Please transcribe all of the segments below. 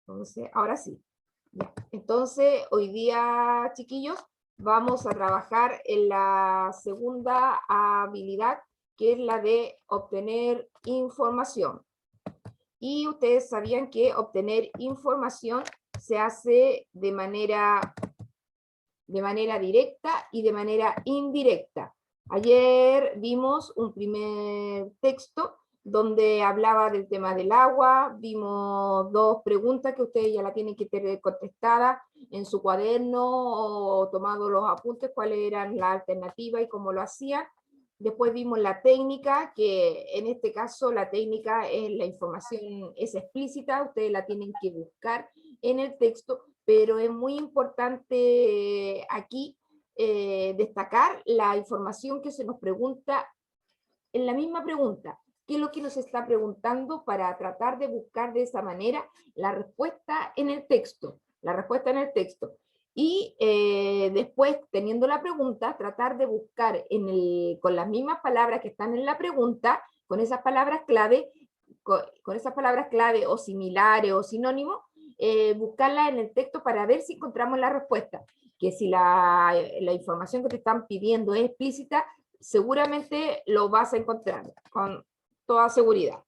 Entonces, ahora sí. Ya. Entonces, hoy día, chiquillos, vamos a trabajar en la segunda habilidad, que es la de obtener información. Y ustedes sabían que obtener información se hace de manera directa y de manera indirecta. Ayer vimos un primer texto donde hablaba del tema del agua, vimos dos preguntas que ustedes ya la tienen que tener contestada en su cuaderno o tomado los apuntes, cuáles eran las alternativas y cómo lo hacían. Después vimos la técnica, que en este caso la técnica es la información, es explícita, ustedes la tienen que buscar en el texto, pero es muy importante aquí destacar la información que se nos pregunta en la misma pregunta. ¿Qué es lo que nos está preguntando para tratar de buscar de esa manera la respuesta en el texto? La respuesta en el texto. Y después, teniendo la pregunta, tratar de buscar con las mismas palabras que están en la pregunta, con esas palabras clave, con esas palabras clave o similares o sinónimos, buscarla en el texto para ver si encontramos la respuesta. Que si la información que te están pidiendo es explícita, seguramente lo vas a encontrar con toda seguridad.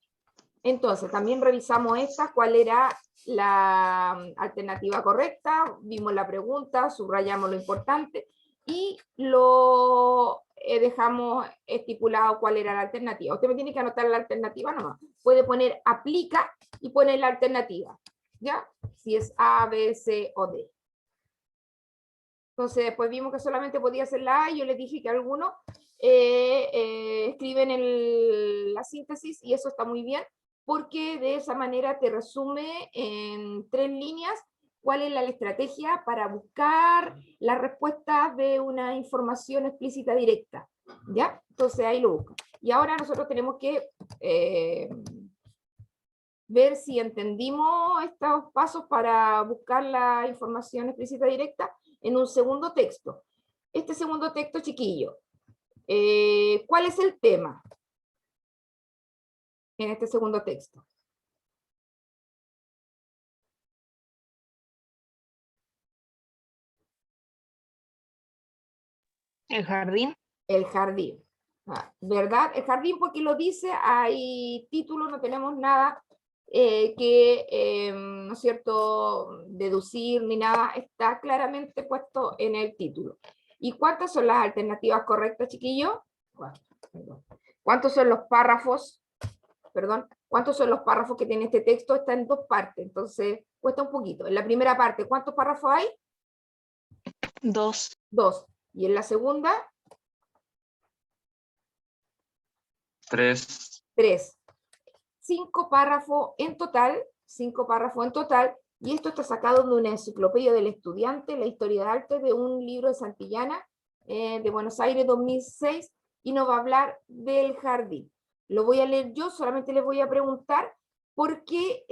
Entonces, también revisamos esta, cuál era la alternativa correcta, vimos la pregunta, subrayamos lo importante y lo dejamos estipulado cuál era la alternativa. Usted me tiene que anotar la alternativa nomás. Puede poner aplica y poner la alternativa, ¿ya? Si es A, B, C o D. Entonces, después vimos que solamente podía ser la A y yo les dije que algunos escriben la síntesis y eso está muy bien, porque de esa manera te resume en 3 líneas cuál es la estrategia para buscar la respuesta de una información explícita directa, ¿ya? Entonces ahí lo busco. Y ahora nosotros tenemos que ver si entendimos estos pasos para buscar la información explícita directa en un segundo texto. Este segundo texto, chiquillo, ¿cuál es el tema en este segundo texto? El jardín. El jardín, ¿verdad? El jardín, porque lo dice, hay título, no tenemos nada ¿no es cierto?, deducir ni nada, está claramente puesto en el título. ¿Y cuántas son las alternativas correctas, chiquillos? ¿Cuántos son los párrafos? Perdón, ¿cuántos son los párrafos que tiene este texto? Está en 2 partes, entonces cuesta un poquito. En la primera parte, ¿cuántos párrafos hay? 2. 2. ¿Y en la segunda? 3. 3. 5 párrafos en total, y esto está sacado de una enciclopedia del estudiante, la historia de arte, de un libro de Santillana, de Buenos Aires 2006, y nos va a hablar del jardín. Lo voy a leer yo, solamente les voy a preguntar, porque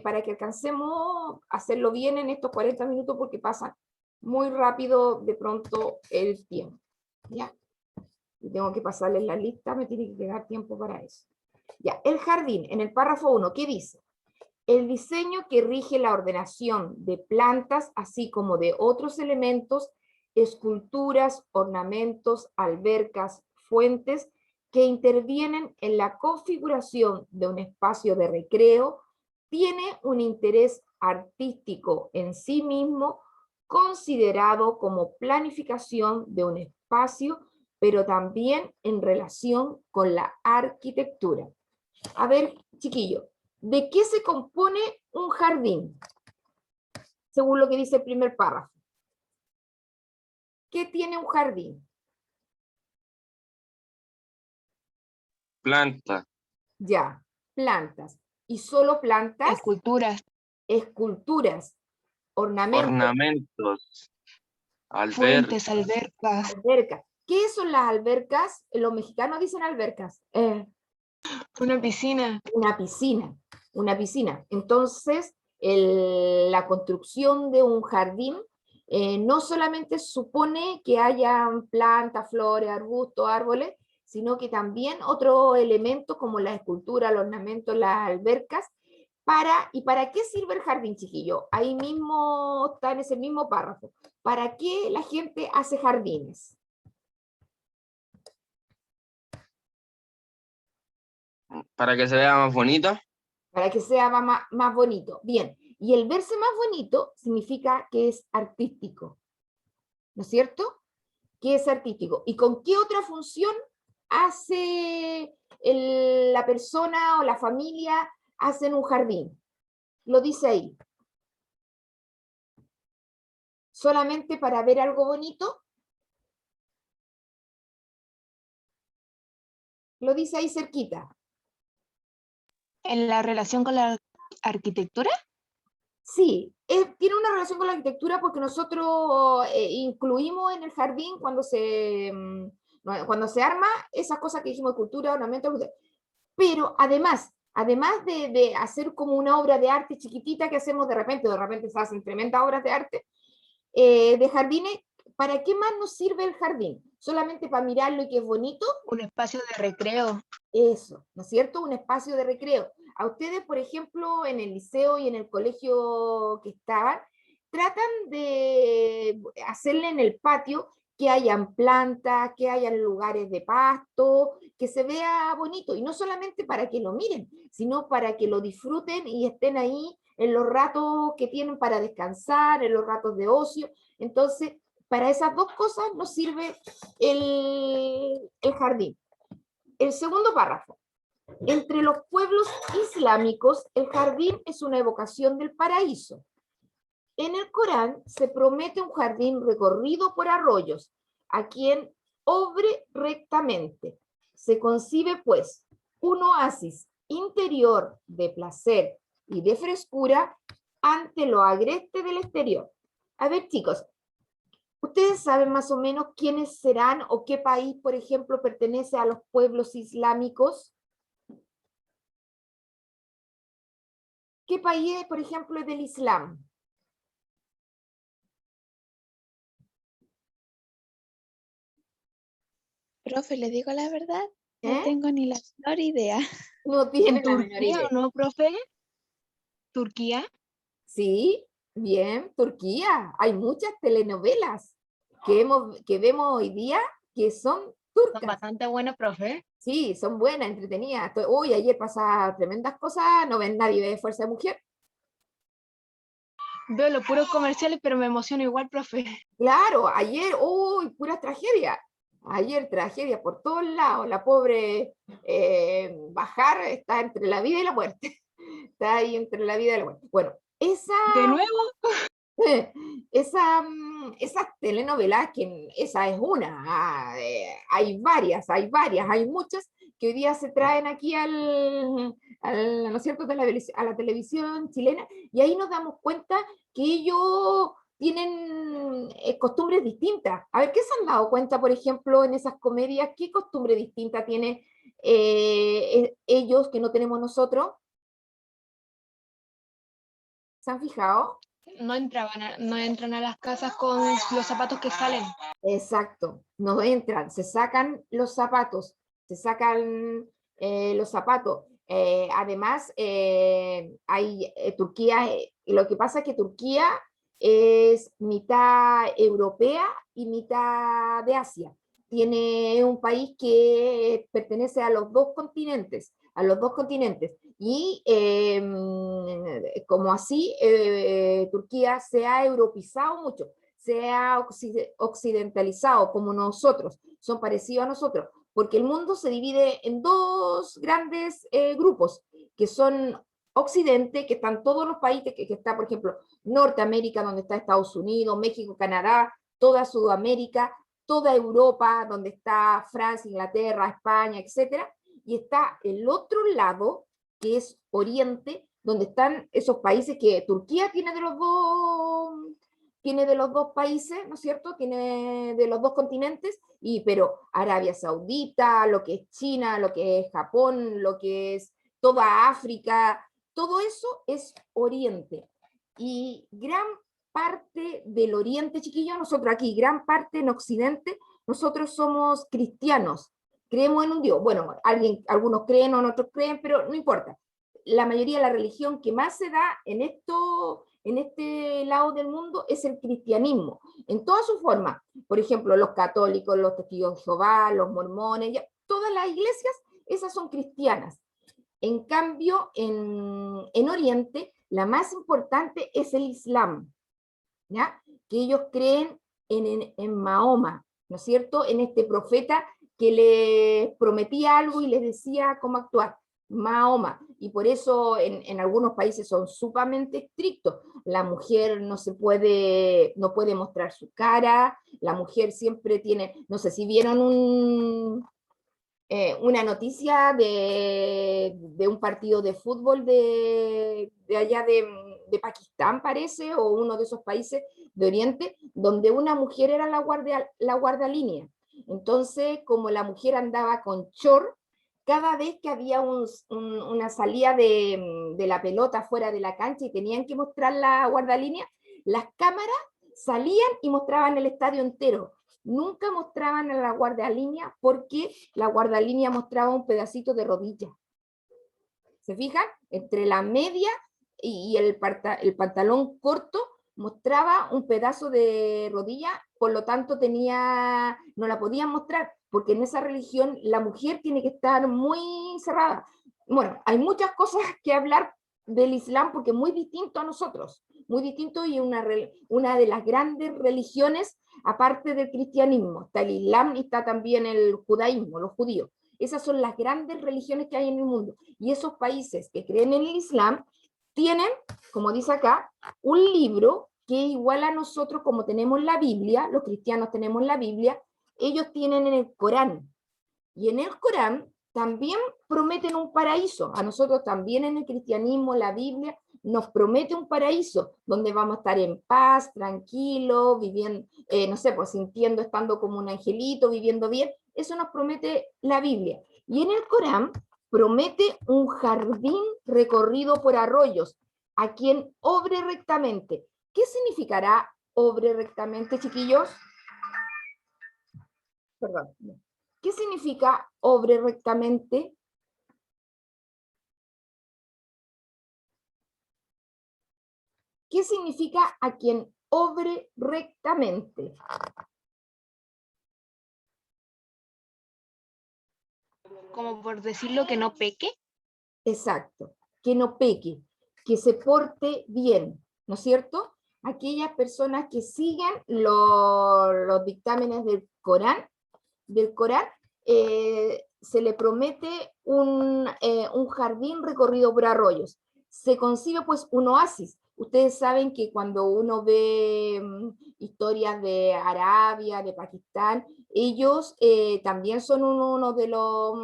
para que alcancemos a hacerlo bien en estos 40 minutos, porque pasan muy rápido de pronto el tiempo, ¿ya? Y tengo que pasarles la lista, me tiene que quedar tiempo para eso. Ya, el jardín, en el párrafo 1, ¿qué dice? El diseño que rige la ordenación de plantas, así como de otros elementos, esculturas, ornamentos, albercas, fuentes, que intervienen en la configuración de un espacio de recreo, tiene un interés artístico en sí mismo, considerado como planificación de un espacio, pero también en relación con la arquitectura. A ver, chiquillo, ¿de qué se compone un jardín? Según lo que dice el primer párrafo. ¿Qué tiene un jardín? Planta. Ya, plantas. ¿Y solo plantas? Esculturas. Esculturas. Ornamentos. Ornamentos. Fuentes, albercas. Albercas. ¿Qué son las albercas? Los mexicanos dicen albercas. Una piscina. Una piscina. Una piscina. Entonces, la construcción de un jardín no solamente supone que hayan plantas, flores, arbustos, árboles, sino que también otros elementos como la escultura, los ornamentos, las albercas, ¿Y para qué sirve el jardín, chiquillo? Ahí mismo está en ese mismo párrafo. ¿Para qué la gente hace jardines? Para que se vea más bonito. Para que sea más bonito. Bien, y el verse más bonito significa que es artístico, ¿no es cierto? Que es artístico. ¿Y con qué otra función hace la persona o la familia hacen un jardín? Lo dice ahí. ¿Solamente para ver algo bonito? Lo dice ahí cerquita. ¿En la relación con la arquitectura? Sí, tiene una relación con la arquitectura porque nosotros incluimos en el jardín cuando se arma esas cosas que dijimos, cultura, ornamento, pero además de hacer como una obra de arte chiquitita que hacemos de repente se hacen tremendas obras de arte, de jardines, ¿para qué más nos sirve el jardín? ¿Solamente para mirarlo y que es bonito? Un espacio de recreo. Eso, ¿no es cierto? Un espacio de recreo. A ustedes, por ejemplo, en el liceo y en el colegio que estaban, tratan de hacerle en el patio que hayan plantas, que hayan lugares de pasto, que se vea bonito. Y no solamente para que lo miren, sino para que lo disfruten y estén ahí en los ratos que tienen para descansar, en los ratos de ocio. Entonces, para esas dos cosas nos sirve el jardín. El segundo párrafo. Entre los pueblos islámicos, el jardín es una evocación del paraíso. En el Corán se promete un jardín recorrido por arroyos, a quien obre rectamente. Se concibe, pues, un oasis interior de placer y de frescura ante lo agreste del exterior. A ver, chicos, ¿ustedes saben más o menos quiénes serán o qué país, por ejemplo, pertenece a los pueblos islámicos? ¿Qué país, por ejemplo, es del Islam? Profe, le digo la verdad, no ¿Eh? tengo ni la menor idea. No tiene ¿En la menor Turquía idea. o no, profe? ¿Turquía? Sí, bien, Turquía. Hay muchas telenovelas que vemos hoy día que son Son turcas. bastante buenos, profe. Sí, son buenas, entretenidas. Uy, ayer pasaban tremendas cosas, no ven nadie ve Fuerza de Mujer. Veo los puros comerciales, pero me emociono igual, profe. Claro, ayer, uy, pura tragedia. Ayer tragedia por todos lados. La pobre Bajar está entre la vida y la muerte. Está ahí entre la vida y la muerte. Bueno, ¿De nuevo? esas telenovelas, esa es una, hay varias, hay muchas que hoy día se traen aquí ¿no es cierto?, a la televisión chilena, y ahí nos damos cuenta que ellos tienen costumbres distintas. A ver, ¿qué se han dado cuenta, por ejemplo, en esas comedias? ¿Qué costumbre distinta tienen ellos que no tenemos nosotros? ¿Se han fijado? No entran a las casas con los zapatos que salen. Exacto, no entran, se sacan los zapatos, se sacan los zapatos. Además, Turquía, lo que pasa es que Turquía es mitad europea y mitad de Asia. Tiene un país que pertenece a los dos continentes, Y como así, Turquía se ha europeizado mucho, se ha occidentalizado como nosotros, son parecidos a nosotros, porque el mundo se divide en dos grandes grupos, que son Occidente, que están todos los países, que está, por ejemplo, Norteamérica, donde está Estados Unidos, México, Canadá, toda Sudamérica, toda Europa, donde está Francia, Inglaterra, España, etcétera, y está el otro lado, que es Oriente, donde están esos países que Turquía tiene de los dos países, ¿no es cierto? Tiene de los dos continentes, pero Arabia Saudita, lo que es China, lo que es Japón, lo que es toda África, todo eso es Oriente. Y gran parte del Oriente, chiquillos, nosotros aquí, gran parte en Occidente, nosotros somos cristianos, creemos en un Dios. Bueno, algunos creen o otros creen, pero no importa. la mayoría de la religión que más se da en este lado del mundo es el cristianismo, en toda su forma. Por ejemplo, los católicos, los testigos de Jehová, los mormones, ya, todas las iglesias, esas son cristianas. En cambio, en Oriente, la más importante es el Islam, ¿ya? Que ellos creen en Mahoma, ¿no es cierto? En este profeta que les prometía algo y les decía cómo actuar. Mahoma, y por eso en algunos países son sumamente estrictos. La mujer no puede mostrar su cara, la mujer siempre tiene, no sé si vieron una noticia de un partido de fútbol de allá de Pakistán, parece, o uno de esos países de Oriente, donde una mujer era la guardalínea. Entonces, como la mujer andaba con short, cada vez que había una salida de la pelota fuera de la cancha y tenían que mostrar la guardalínea, las cámaras salían y mostraban el estadio entero. Nunca mostraban a la guardalínea porque la guardalínea mostraba un pedacito de rodilla. ¿Se fijan? Entre la media y el pantalón corto mostraba un pedazo de rodilla, por lo tanto no la podían mostrar, porque en esa religión la mujer tiene que estar muy cerrada. Bueno, hay muchas cosas que hablar del Islam porque es muy distinto a nosotros, muy distinto, y una de las grandes religiones, aparte del cristianismo. Está el Islam y está también el judaísmo, los judíos. Esas son las grandes religiones que hay en el mundo. Y esos países que creen en el Islam tienen, como dice acá, un libro que igual a nosotros, como tenemos la Biblia, los cristianos tenemos la Biblia, ellos tienen en el Corán. Y en el Corán también prometen un paraíso. A nosotros también en el cristianismo, la Biblia nos promete un paraíso, donde vamos a estar en paz, tranquilos, viviendo, no sé, pues sintiendo, estando como un angelito, viviendo bien. Eso nos promete la Biblia. Y en el Corán promete un jardín recorrido por arroyos, a quien obre rectamente. ¿Qué significará obre rectamente, chiquillos? Perdón. ¿Qué significa obre rectamente? ¿Qué significa a quien obre rectamente? Como por decirlo, que no peque. Exacto, que no peque, que se porte bien, ¿no es cierto? Aquellas personas que sigan los dictámenes del Corán, se le promete un jardín recorrido por arroyos. Se concibe pues un oasis. Ustedes saben que cuando uno ve historias de Arabia, de Pakistán, ellos también son uno de los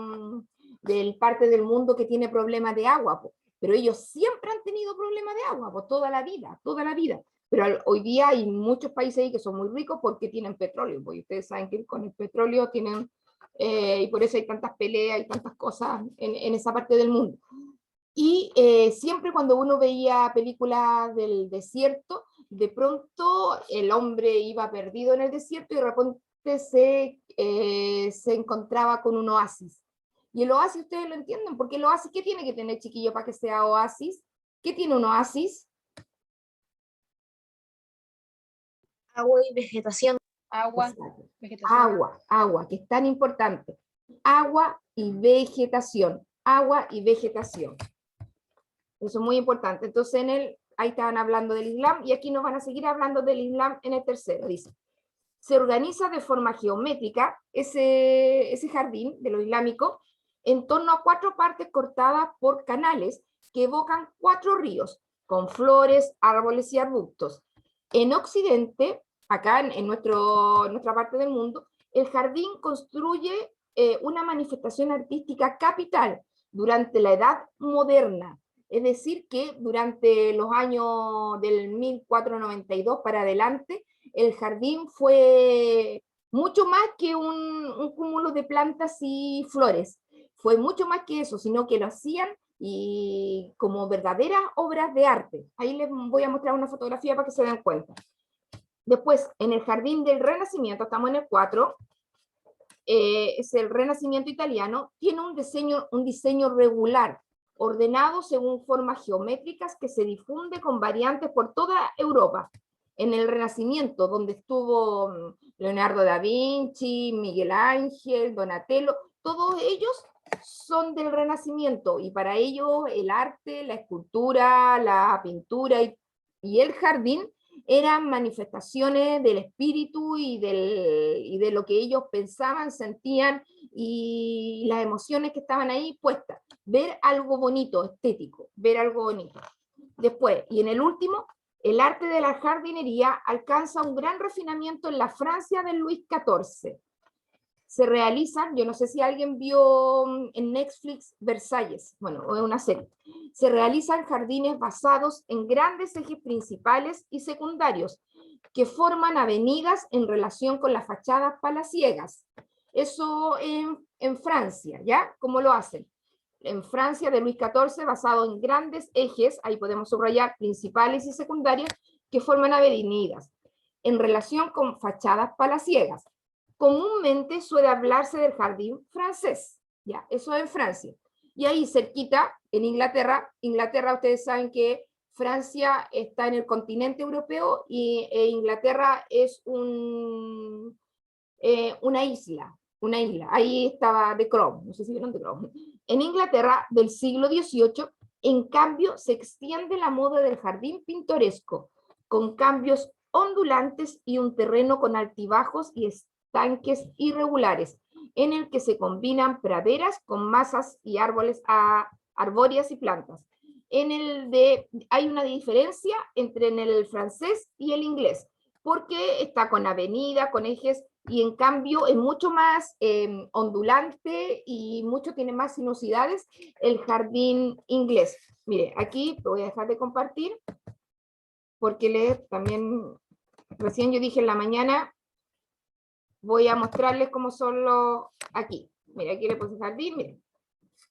del parte del mundo que tiene problemas de agua, pero ellos siempre han tenido problemas de agua, toda la vida, toda la vida. Pero hoy día hay muchos países ahí que son muy ricos porque tienen petróleo, porque ustedes saben que con el petróleo tienen, y por eso hay tantas peleas y tantas cosas en esa parte del mundo. Y siempre cuando uno veía películas del desierto, de pronto el hombre iba perdido en el desierto y de repente se encontraba con un oasis. Y el oasis, ustedes lo entienden, porque el oasis, ¿qué tiene que tener, chiquillo, para que sea oasis? ¿Qué tiene un oasis? Agua y vegetación. Agua, vegetación. Agua, que es tan importante. Agua y vegetación. Agua y vegetación. Eso es muy importante. Entonces, ahí estaban hablando del Islam, y aquí nos van a seguir hablando del Islam en el tercero. Dice, se organiza de forma geométrica ese jardín de lo islámico en torno a 4 partes cortadas por canales que evocan 4 ríos, con flores, árboles y arbustos. En Occidente, acá en nuestra parte del mundo, el jardín construye una manifestación artística capital durante la Edad Moderna. Es decir, que durante los años del 1492 para adelante, el jardín fue mucho más que un cúmulo de plantas y flores. Fue mucho más que eso, sino que lo hacían y como verdaderas obras de arte. Ahí les voy a mostrar una fotografía para que se den cuenta. Después, en el jardín del Renacimiento, estamos en el 4, es el Renacimiento italiano, tiene un diseño regular, ordenado según formas geométricas que se difunde con variantes por toda Europa. En el Renacimiento, donde estuvo Leonardo da Vinci, Miguel Ángel, Donatello, todos ellos son del Renacimiento, y para ellos el arte, la escultura, la pintura y el jardín eran manifestaciones del espíritu y de lo que ellos pensaban, sentían, y las emociones que estaban ahí puestas. Ver algo bonito, estético, ver algo bonito. Después, y en el último, el arte de la jardinería alcanza un gran refinamiento en la Francia de Luis XIV. Se realizan, yo no sé si alguien vio en Netflix Versalles, bueno, es una serie, se realizan jardines basados en grandes ejes principales y secundarios que forman avenidas en relación con las fachadas palaciegas. Eso en Francia, ¿ya? ¿Cómo lo hacen? En Francia de Luis XIV, basado en grandes ejes, ahí podemos subrayar principales y secundarios, que forman avenidas en relación con fachadas palaciegas. Comúnmente suele hablarse del jardín francés, ya, eso en Francia. Y ahí cerquita, en Inglaterra, ustedes saben que Francia está en el continente europeo y Inglaterra es una isla, ahí estaba The Crown, no sé si vieron The Crown. En Inglaterra del siglo XVIII, en cambio, se extiende la moda del jardín pintoresco, con cambios ondulantes y un terreno con altibajos y estanques irregulares, en el que se combinan praderas con masas y árboles arbóreas y plantas. Hay una diferencia entre en el francés y el inglés, porque está con avenida, con ejes, y en cambio es mucho más ondulante y tiene más sinuosidades el jardín inglés. Mire, aquí lo voy a dejar de compartir, porque también, recién yo dije en la mañana, voy a mostrarles cómo son los, aquí, mira, aquí le puse jardín, miren,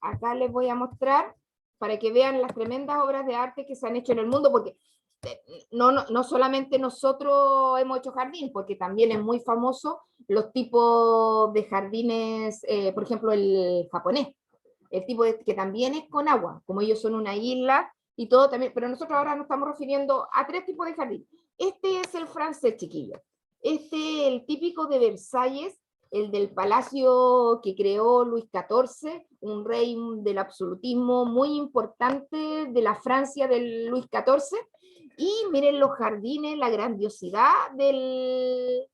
acá les voy a mostrar para que vean las tremendas obras de arte que se han hecho en el mundo, porque no solamente nosotros hemos hecho jardín, porque también es muy famoso los tipos de jardines, por ejemplo el japonés, el tipo que también es con agua, como ellos son una isla y todo también, pero nosotros ahora nos estamos refiriendo a 3 tipos de jardín. Este es el francés, chiquillo. El típico de Versalles, el del palacio que creó Luis XIV, un rey del absolutismo muy importante de la Francia del Luis XIV, y miren los jardines, la grandiosidad de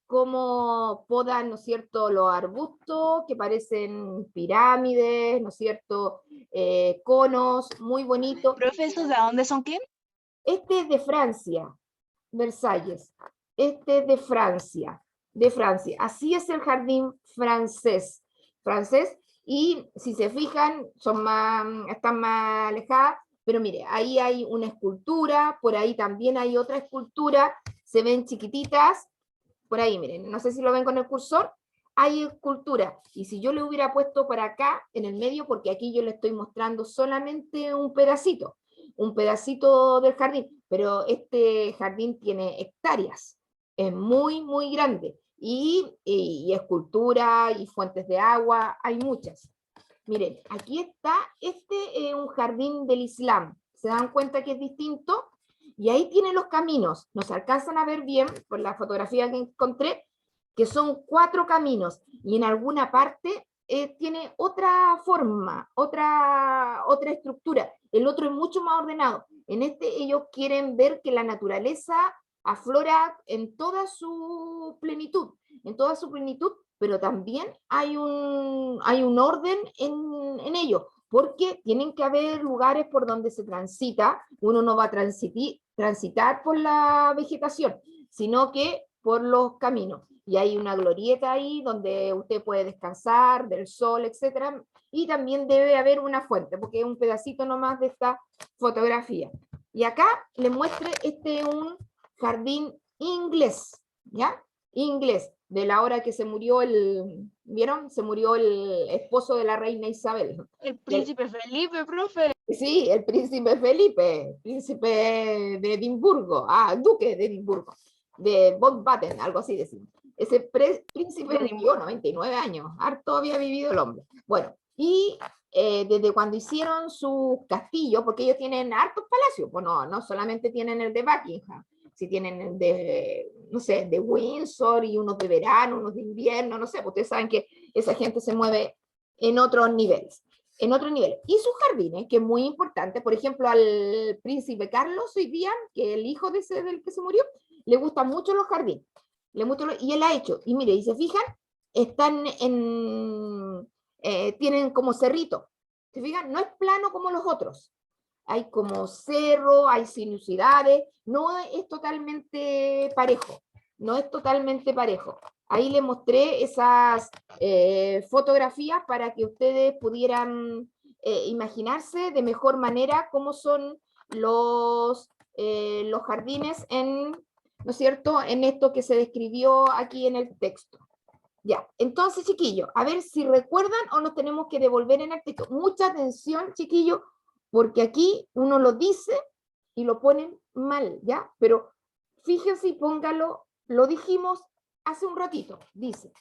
cómo podan, ¿no es cierto?, los arbustos que parecen pirámides, ¿no es cierto?, conos, muy bonitos. Profe, ¿esos de dónde son qué? Este es de Francia, Versalles. Este es de Francia. Así es el jardín francés. Y si se fijan, están más alejadas, pero mire, ahí hay una escultura, por ahí también hay otra escultura, se ven chiquititas, por ahí miren, no sé si lo ven con el cursor, hay escultura, y si yo le hubiera puesto por acá, en el medio, porque aquí yo le estoy mostrando solamente un pedacito del jardín, pero este jardín tiene hectáreas, es muy, muy grande, y escultura, y fuentes de agua, hay muchas. Miren, aquí está, este es un jardín del Islam, ¿se dan cuenta que es distinto? Y ahí tienen los caminos, nos alcanzan a ver bien, por la fotografía que encontré, que son 4 caminos, y en alguna parte tiene otra forma, otra estructura, el otro es mucho más ordenado. En ellos quieren ver que la naturaleza aflora en toda su plenitud, pero también hay un orden en ello, porque tienen que haber lugares por donde se transita, uno no va a transitar por la vegetación, sino que por los caminos, y hay una glorieta ahí donde usted puede descansar del sol, etc. Y también debe haber una fuente, porque es un pedacito nomás de esta fotografía. Y acá les muestro un jardín inglés, ¿ya? Inglés, de la hora que se murió ¿vieron? Se murió el esposo de la reina Isabel. El príncipe Felipe, profe. Sí, el príncipe Felipe, príncipe de Edimburgo, duque de Edimburgo, de Mountbatten, algo así decimos. Ese príncipe vivió 99 años, harto había vivido el hombre. Bueno, Y desde cuando hicieron su castillo, porque ellos tienen hartos palacios, pues no solamente tienen el de Buckingham, si tienen el de, no sé, de Windsor y unos de verano, unos de invierno, no sé, pues ustedes saben que esa gente se mueve en otros niveles. Y sus jardines, que es muy importante, por ejemplo, al príncipe Carlos hoy día, que es el hijo del que se murió, le gustan mucho los jardines. Y él ha hecho, y mire, y se fijan, están tienen como cerrito. ¿Se fijan? No es plano como los otros. Hay como cerro, hay sinuosidades, no es totalmente parejo. No es totalmente parejo. Ahí les mostré esas fotografías para que ustedes pudieran imaginarse de mejor manera cómo son los jardines en, ¿no es cierto?, en esto que se describió aquí en el texto. Ya, entonces, chiquillos, a ver si recuerdan o nos tenemos que devolver en el texto. Mucha atención, chiquillos, porque aquí uno lo dice y lo ponen mal, ¿ya? Pero fíjense y póngalo, lo dijimos hace un ratito, dice,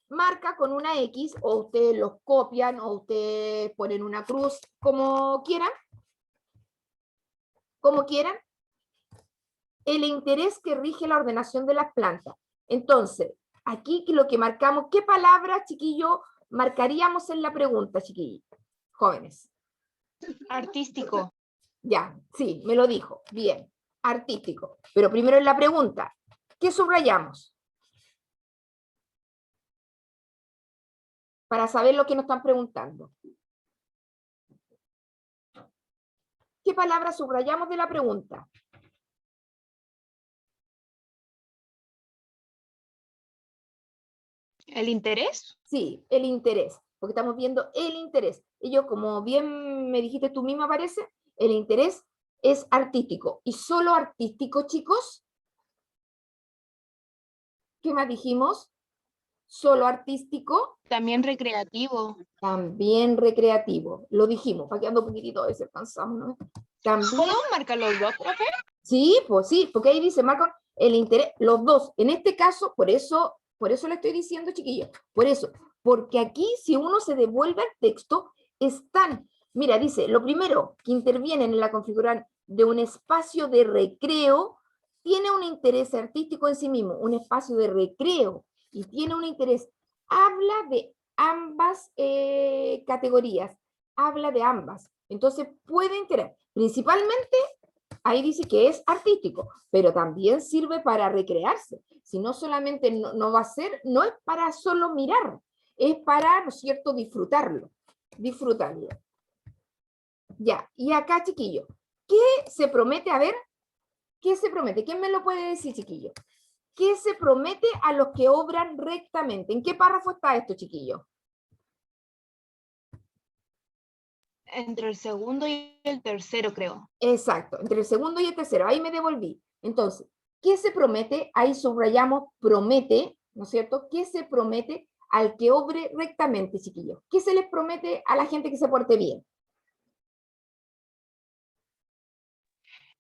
marca con una X, o ustedes los copian, o ustedes ponen una cruz, como quieran, el interés que rige la ordenación de las plantas. Entonces, aquí lo que marcamos, ¿qué palabra, chiquillo, marcaríamos en la pregunta, chiquillos? Jóvenes. Artístico. Ya, sí, me lo dijo. Bien, artístico. Pero primero en la pregunta, ¿qué subrayamos? Para saber lo que nos están preguntando. ¿Qué palabra subrayamos de la pregunta? ¿El interés? Sí, el interés, porque estamos viendo el interés. Y yo, como bien me dijiste tú misma, parece, el interés es artístico. ¿Y solo artístico, chicos? ¿Qué más dijimos? ¿Solo artístico? También recreativo. También recreativo. Lo dijimos, para que ando un poquitito a veces cansamos, ¿no? También, ¿Podemos marcar los dos, profe? sí, porque ahí dice, Marco, el interés, los dos. En este caso, por eso le estoy diciendo, chiquillos, por eso, porque aquí, si uno se devuelve al texto, están, mira, dice, lo primero que intervienen en la configuración de un espacio de recreo, tiene un interés artístico en sí mismo, un espacio de recreo, y tiene un interés, habla de ambas categorías, habla de ambas, entonces puede interesar, principalmente ahí dice que es artístico, pero también sirve para recrearse. Si no solamente no va a ser, no es para solo mirar, es para, ¿no es cierto?, disfrutarlo. Ya, y acá, chiquillo, ¿qué se promete? A ver, ¿qué se promete? ¿Quién me lo puede decir, chiquillo? ¿Qué se promete a los que obran rectamente? ¿En qué párrafo está esto, chiquillo? Entre el segundo y el tercero, creo. Exacto, entre el segundo y el tercero, ahí me devolví. Entonces, ¿qué se promete? Ahí subrayamos promete, ¿no es cierto? ¿Qué se promete al que obre rectamente, chiquillos? ¿Qué se les promete a la gente que se porte bien?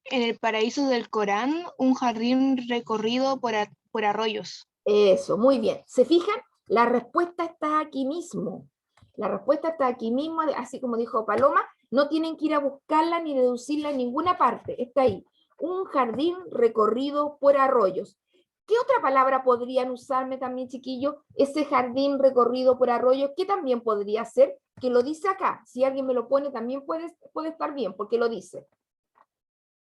En el paraíso del Corán, un jardín recorrido por arroyos. Eso, muy bien. ¿Se fijan? La respuesta está aquí mismo. La respuesta está aquí mismo, así como dijo Paloma, no tienen que ir a buscarla ni deducirla en ninguna parte. Está ahí. Un jardín recorrido por arroyos. ¿Qué otra palabra podrían usarme también, chiquillos? Ese jardín recorrido por arroyos, ¿qué también podría ser? Que lo dice acá. Si alguien me lo pone, también puede estar bien, porque lo dice.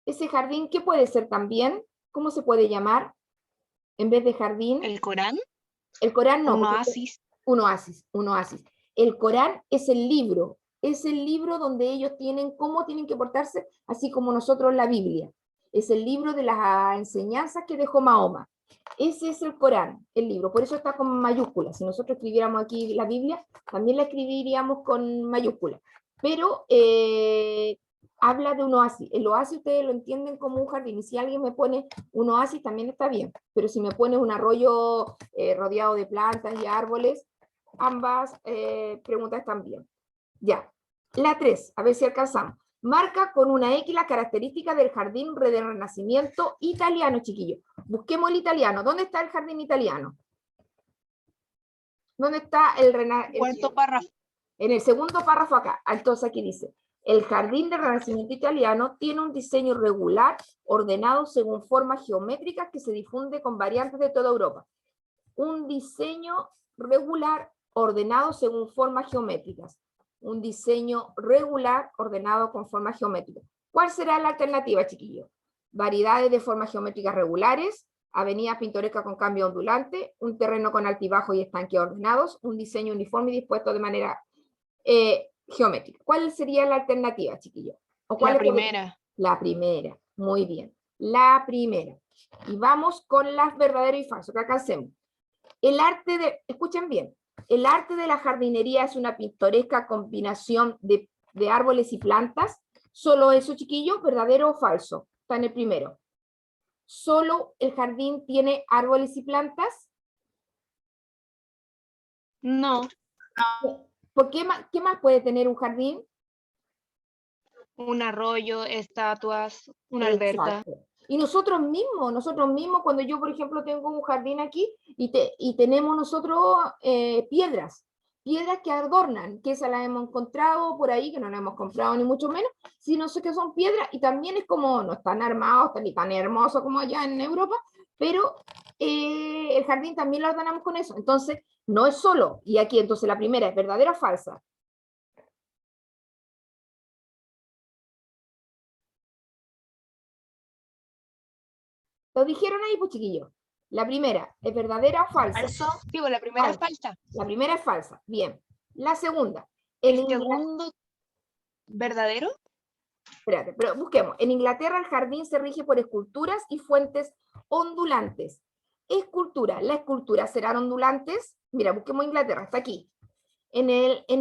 Ese jardín, ¿qué puede ser también? ¿Cómo se puede llamar? En vez de jardín. ¿El Corán? El Corán no. Un oasis. Un oasis. El Corán es el libro donde ellos tienen cómo tienen que portarse, así como nosotros la Biblia. Es el libro de las enseñanzas que dejó Mahoma. Ese es el Corán, el libro. Por eso está con mayúsculas. Si nosotros escribiéramos aquí la Biblia, también la escribiríamos con mayúsculas. Pero habla de un oasis. El oasis ustedes lo entienden como un jardín. Y si alguien me pone un oasis, también está bien. Pero si me pone un arroyo rodeado de plantas y árboles, ambas preguntas están bien. Ya. La 3, a ver si alcanzamos. Marca con una X la característica del jardín del Renacimiento italiano, chiquillos. Busquemos el italiano. ¿Dónde está el jardín italiano? ¿Dónde está el Cuarto párrafo. En el segundo párrafo acá, entonces aquí dice, el jardín del Renacimiento italiano tiene un diseño regular, ordenado según formas geométricas que se difunde con variantes de toda Europa. Un diseño regular, ordenado según formas geométricas. Un diseño regular, ordenado con formas geométricas. ¿Cuál será la alternativa, chiquillos? Variedades de formas geométricas regulares, avenidas pintorescas con cambio ondulante, un terreno con altibajo y estanques ordenados, un diseño uniforme y dispuesto de manera geométrica. ¿Cuál sería la alternativa, chiquillos? La primera. La primera, muy bien. La primera. Y vamos con las verdaderos y falsos, que alcancemos. El arte de, escuchen bien, el arte de la jardinería es una pintoresca combinación de árboles y plantas. Solo eso, chiquillos, verdadero o falso. Está en el primero. ¿Solo el jardín tiene árboles y plantas? No. ¿Por qué más puede tener un jardín? Un arroyo, estatuas, una alberca. Exacto. Y nosotros mismos, cuando yo, por ejemplo, tengo un jardín aquí y tenemos nosotros piedras que adornan, que esas las hemos encontrado por ahí, que no las hemos comprado ni mucho menos, sino que son piedras y también es como, no están armados, ni tan hermosos como allá en Europa, pero el jardín también lo ordenamos con eso. Entonces, no es solo, y aquí entonces la primera es verdadera o falsa. Lo dijeron ahí, pues chiquillos. La primera, ¿es verdadera o falsa? Falso. Digo, la primera es falsa. La primera es falsa. Bien. La segunda. El segundo, ¿verdadero? Espérate, pero busquemos. En Inglaterra el jardín se rige por esculturas y fuentes ondulantes. Escultura. ¿Las esculturas serán ondulantes? Mira, busquemos Inglaterra, está aquí. En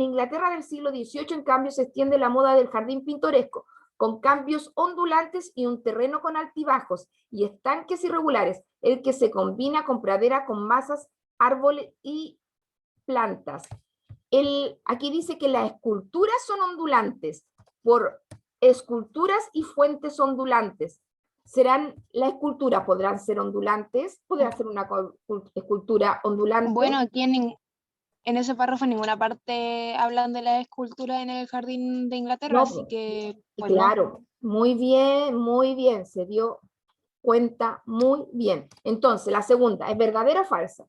Inglaterra del siglo XVIII, en cambio, se extiende la moda del jardín pintoresco, con cambios ondulantes y un terreno con altibajos y estanques irregulares, el que se combina con pradera con masas, árboles y plantas. Aquí dice que las esculturas son ondulantes, por esculturas y fuentes ondulantes. ¿Las esculturas podrán ser ondulantes? ¿Podrá ser una escultura ondulante? Bueno, aquí en ese párrafo en ninguna parte hablan de la escultura en el jardín de Inglaterra, No, así que pues claro, muy bien, se dio cuenta muy bien. Entonces, la segunda, ¿es verdadera o falsa?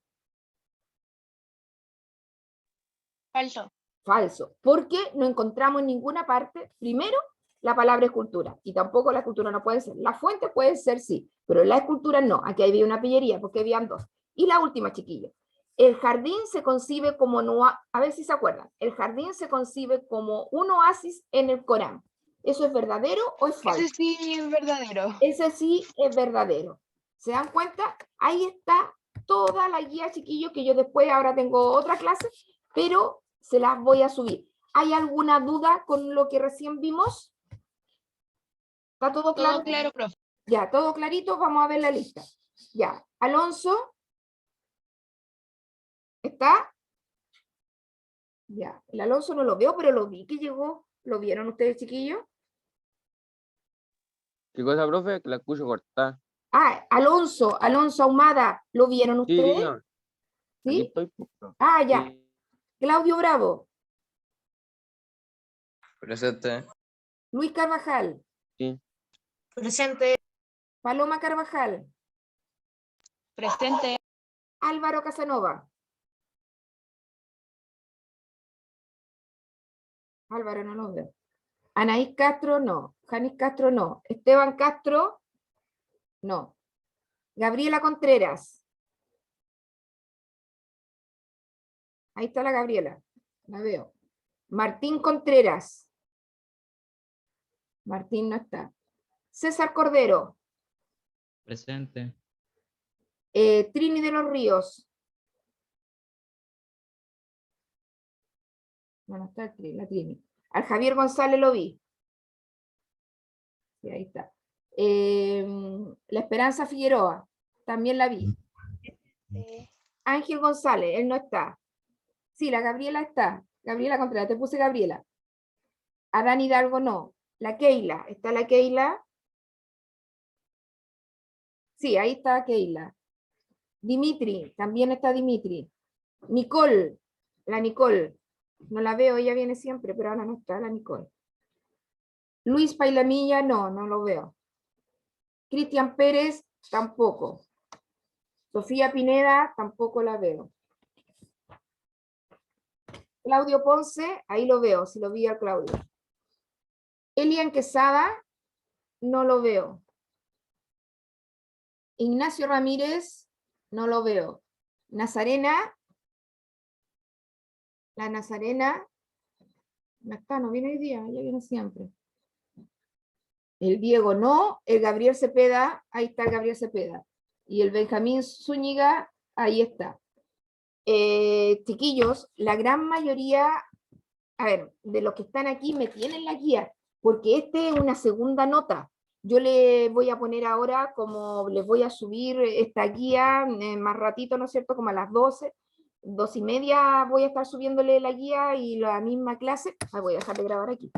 falso. Falso, porque no encontramos en ninguna parte, primero, la palabra escultura, y tampoco la escultura no puede ser. La fuente puede ser sí, pero la escultura no. Aquí había una pillería, porque habían dos. Y la última, chiquillos. El jardín se concibe como, a ver si se acuerdan, el jardín se concibe como un oasis en el Corán. ¿Eso es verdadero o es falso? Ese sí es verdadero. Ese sí es verdadero. ¿Se dan cuenta? Ahí está toda la guía, chiquillos, que yo después ahora tengo otra clase, pero se las voy a subir. ¿Hay alguna duda con lo que recién vimos? ¿Está todo claro? Todo claro, profe. Ya, todo clarito, vamos a ver la lista. Ya, Alonso. ¿Está? Ya, el Alonso no lo veo, pero lo vi que llegó. ¿Lo vieron ustedes, chiquillos? ¿Qué cosa, profe? Que la escucho cortar. Ah, Alonso Ahumada, ¿lo vieron Sí, ustedes? diga. ¿Sí? Aquí estoy. Ah, ya. Sí. Claudio Bravo. Presente. Luis Carvajal. Sí. Presente. Paloma Carvajal. Presente. Álvaro Casanova. Álvaro no lo veo. Anaís Castro, no. Janis Castro, no. Esteban Castro, no. Gabriela Contreras. Ahí está la Gabriela. La veo. Martín Contreras. Martín no está. César Cordero. Presente. Trini de los Ríos. No, no está la Trini. Al Javier González lo vi. Sí, ahí está. La Esperanza Figueroa. También la vi. Ángel González, él no está. Sí, la Gabriela está. Gabriela Contreras, te puse Gabriela. Adán Hidalgo no. La Keila, ¿está la Keila? Sí, ahí está Keila. Dimitri, también está Dimitri. Nicole, la Nicole. No la veo, ella viene siempre, pero ahora no está la Nicole. Luis Pailamilla, no, no lo veo. Cristian Pérez, tampoco. Sofía Pineda, tampoco la veo. Claudio Ponce, ahí lo veo, si lo vi a Claudio. Elian Quesada, no lo veo. Ignacio Ramírez, no lo veo. Nazarena, la Nazarena, no está, no viene hoy día, ella viene siempre. El Diego no, el Gabriel Cepeda, ahí está el Gabriel Cepeda. Y el Benjamín Zúñiga, ahí está. Chiquillos, la gran mayoría, a ver, de los que están aquí me tienen la guía, porque este es una segunda nota. Yo le voy a poner ahora, como les voy a subir esta guía más ratito, ¿no es cierto? Como a las 12, 2:30 voy a estar subiéndole la guía y la misma clase. Voy a dejar de grabar aquí.